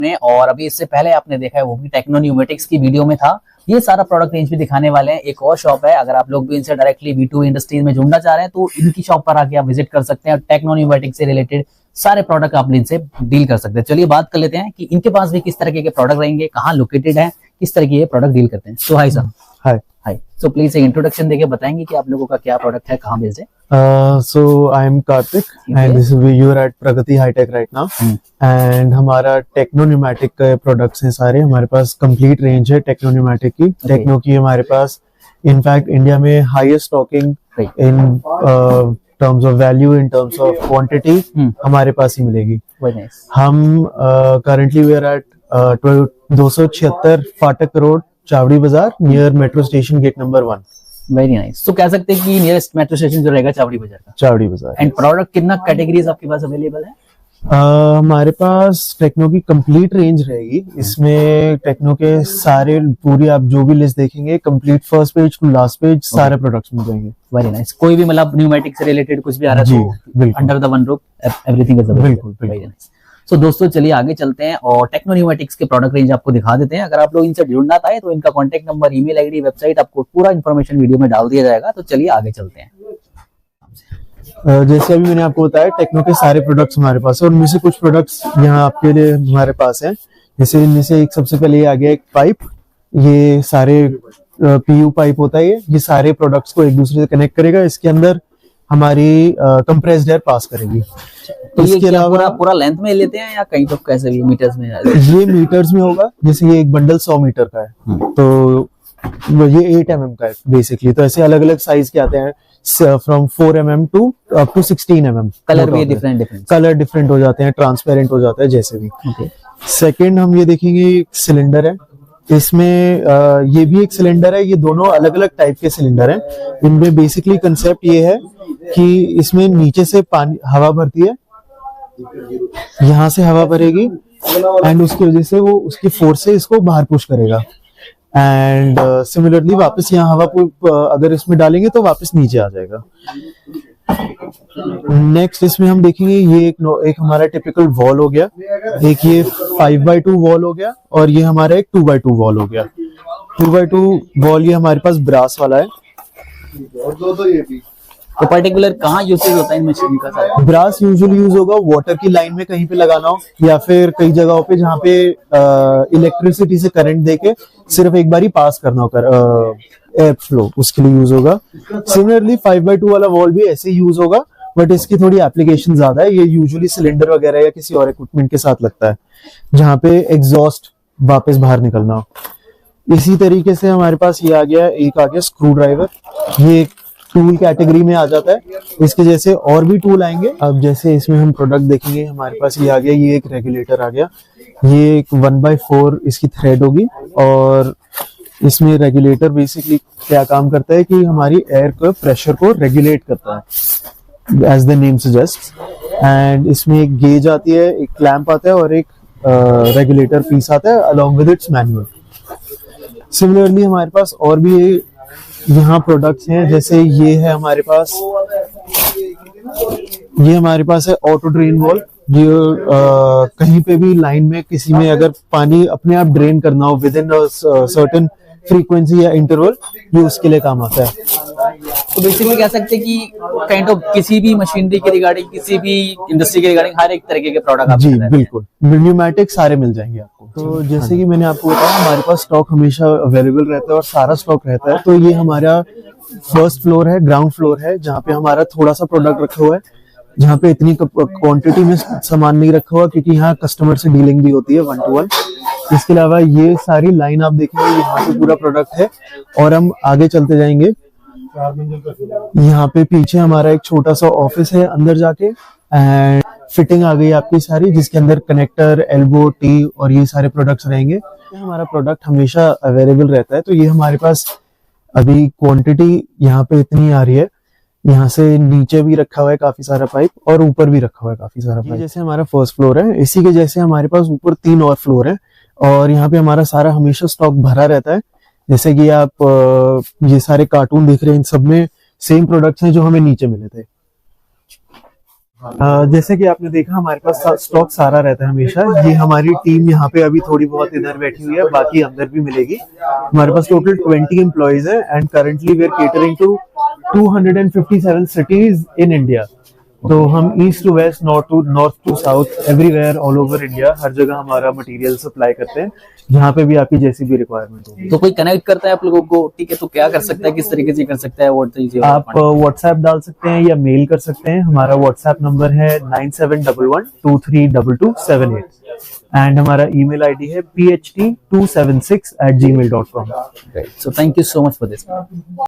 ने, और अभी इससे पहले आपने देखा है वो भी टेक्नो न्यूमेटिक्स की वीडियो में था। ये सारा प्रोडक्ट रेंज भी दिखाने वाले हैं। एक और शॉप है, अगर आप लोग भी इनसे डायरेक्टली B2B इंडस्ट्रीज में जुड़ना चाह रहे हैं तो इनकी शॉप पर आके आप विजिट कर सकते हैं और टेक्नो न्यूमेटिक्स से रिलेटेड सारे प्रोडक्ट आप इनसे डील कर सकते हैं। चलिए बात कर लेते हैं कि इनके पास भी किस तरह के प्रोडक्ट रहेंगे, कहाँ लोकेटेड है, किस तरह के ये प्रोडक्ट डील करते हैं। तो hi sir. Hi hi. So please एक इंट्रोडक्शन देके बताएंगे कि आप लोगों का क्या प्रोडक्ट है, कहाँ बेस्ड है। So I'm Karthik and this is you're at Pragati High Tech right now and हमारा टेक्नो न्यूमेटिक के प्रोडक्ट्स हैं सारे। हमारे पास कंप्लीट रेंज है टेक्नो न्यूमेटिक की। टेक्नो की हमारे पास इनफैक्ट इंडिया में highest stocking in terms of value, in terms of quantity हमारे पास ही मिलेगी। हम करंटली वी आर एट 276 फाटक road, Chawri Bazar, near metro station, gate number 1। Very nice. तो कह सकते हैं कि नियरेस्ट मेट्रो स्टेशन जो रहेगा चावड़ी बाजार का। चावड़ी बाजार। एंड प्रोडक्ट कितना कैटेगरीज आपके पास अवेलेबल है? हमारे पास टेक्नो की कंप्लीट रेंज रहेगी। इसमें टेक्नो के सारे पूरी आप जो भी लिस्ट देखेंगे complete first page to last page सारे प्रोडक्ट्स मिल जाएंगे। Very nice. कोई भी मतलब न्यूमेटिक से रिलेटेड कुछ भी आ रहा है तो under the one roof everything is available. बिल्कुल। Very nice. तो दोस्तों चलिए आगे चलते हैं और टेक्नो न्यूमेटिक्स के प्रोडक्ट रेंज आपको दिखा देते हैं। अगर आप लोग इनसे जुड़ना चाहे तो इनका contact number, email ID, website, आपको पूरा इन्फॉर्मेशन वीडियो में डाल दिया जाएगा। तो चलिए आगे चलते हैं। जैसे अभी मैंने आपको बताया टेक्नो के सारे प्रोडक्ट्स हमारे पास है और उनमें से कुछ प्रोडक्ट्स यहाँ आपके लिए हमारे पास है। जैसे इनमें से एक सबसे पहले आ गया एक पाइप। ये सारे PU पाइप होता है। ये सारे प्रोडक्ट्स को एक दूसरे से कनेक्ट करेगा। इसके अंदर हमारी कंप्रेस्ड एयर पास करेगी। तो इसके अलावा पूरा लेंथ में लेते हैं या कहीं तो कैसे भी मीटर्स में? ये मीटर्स में होगा। जैसे ये एक बंडल 100 मीटर का है तो ये 8 mm का है बेसिकली। तो ऐसे अलग अलग साइज के आते हैं from 4 mm to up to 16 mm। Colour भी डिफरेंट कलर डिफरेंट हो जाते हैं, ट्रांसपेरेंट हो जाता है जैसे भी। सेकंड हम ये देखेंगे सिलेंडर है। इसमें ये भी एक सिलेंडर है। ये दोनों अलग अलग टाइप के सिलेंडर हैं। इनमें बेसिकली कंसेप्ट ये है कि इसमें नीचे से पानी हवा भरती है, यहाँ से हवा भरेगी एंड उसकी वजह से वो उसकी फोर्स से इसको बाहर पुश करेगा एंड सिमिलरली वापस यहाँ हवा को अगर इसमें डालेंगे तो वापस नीचे आ जाएगा। नेक्स्ट इसमें हम देखेंगे ये एक हमारा टिपिकल वॉल हो गया, एक ये 5x2 वॉल हो गया और ये हमारा एक 2x2 वॉल हो गया। 2x2 वॉल ये हमारे पास ब्रास वाला है। तो पर्टिकुलर कहाँ यूसेज होता है इन मशीन का? सारा ब्रास यूजुअली यूज होगा वाटर की लाइन में कहीं पे लगाना हो या फिर कई जगहों पे जहाँ पे इलेक्ट्रिसिटी से करंट देके सिर्फ एक बार ही पास करना होगा एयर फ्लो, उसके लिए यूज होगा। सिमिलरली 5x2 वाला वॉल भी ऐसे यूज होगा बट इसकी थोड़ी एप्लीकेशन ज्यादा है। ये यूजुअली सिलेंडर वगैरह या किसी और इक्विपमेंट के साथ लगता है जहाँ पे एग्जॉस्ट वापस बाहर निकलना हो। इसी तरीके से हमारे पास ये आ गया, एक आ गया स्क्रू ड्राइवर। ये टूल कैटेगरी में आ जाता है। इसके जैसे और भी टूल आएंगे। अब जैसे इसमें हम प्रोडक्ट देखेंगे हमारे पास ये आ गया, ये एक रेगुलेटर आ गया। ये एक 1/4 इसकी थ्रेड होगी और इसमें रेगुलेटर बेसिकली क्या काम करता है कि हमारी एयर को प्रेशर को रेगुलेट करता है as the name suggest. And इसमें एक गेज आती है, एक क्लैंप आता है और एक रेगुलेटर पीस आता है along with its manual. Similarly हमारे पास और भी यहाँ प्रोडक्ट्स हैं। जैसे ये है हमारे पास, ये हमारे पास है ऑटो ड्रेन वॉल। जो कहीं पे भी लाइन में किसी में अगर पानी अपने आप ड्रेन करना हो विद इन सर्टेन फ्रीक्वेंसी या इंटरवल, ये उसके लिए काम आता है। तो बेसिकली कह सकते हैं कि काइंड ऑफ किसी भी मशीनरी के रिगार्डिंग, किसी भी इंडस्ट्री के रिगार्डिंग हर एक तरीके के प्रोडक्ट जी बिल्कुल न्यूमेटिक सारे मिल जाएंगे आपको। तो जैसे कि मैंने आपको बताया हमारे पास स्टॉक हमेशा अवेलेबल रहता है और सारा स्टॉक रहता है। तो ये हमारा फर्स्ट फ्लोर है, ग्राउंड फ्लोर है, जहाँ पे हमारा थोड़ा सा प्रोडक्ट रखा हुआ है, जहाँ पे इतनी क्वांटिटी में सामान नहीं रखा हुआ क्योंकि यहाँ कस्टमर से डीलिंग भी होती है 1 to 1। इसके अलावा ये सारी लाइन आप देखेंगे यहाँ पे पूरा प्रोडक्ट है और हम आगे चलते जाएंगे। यहाँ पे पीछे हमारा एक छोटा सा ऑफिस है अंदर जाके एंड फिटिंग आ गई आपकी सारी, जिसके अंदर कनेक्टर, एल्बो, टी और ये सारे प्रोडक्ट्स रहेंगे। हमारा प्रोडक्ट हमेशा अवेलेबल रहता है। तो ये हमारे पास अभी क्वांटिटी यहाँ पे इतनी आ रही है। यहाँ से नीचे भी रखा हुआ है काफी सारा पाइप और ऊपर भी रखा हुआ है काफी सारा पाइप। जैसे हमारा फर्स्ट फ्लोर है, इसी के जैसे हमारे पास ऊपर 3 और फ्लोर है और यहाँ पे हमारा सारा हमेशा स्टॉक भरा रहता है। जैसे कि आप ये सारे कार्टून देख रहे हैं, इन सब में सेम प्रोडक्ट्स हैं जो हमें नीचे मिले थे। जैसे कि आपने देखा हमारे पास स्टॉक सारा रहता है हमेशा। ये हमारी टीम यहाँ पे अभी थोड़ी बहुत इधर बैठी हुई है, बाकी अंदर भी मिलेगी। हमारे पास टोटल 20 एम्प्लॉइज है and currently we are catering to 257 cities in India. तो हम east to west, north to south, everywhere all over India हर जगह हमारा मटेरियल सप्लाई करते हैं, जहाँ पे भी आपकी जैसी भी रिक्वायरमेट हो। तो कोई कनेक्ट करता है आप लोगों को, ठीक है, तो क्या कर सकता है, किस तरीके से कर सकता है? आप व्हाट्सएप डाल सकते हैं या मेल कर सकते हैं। हमारा व्हाट्सएप नंबर है 9711232278 एंड हमारा ईमेल आईडी है pht276@gmail.com। So thank you so much for this.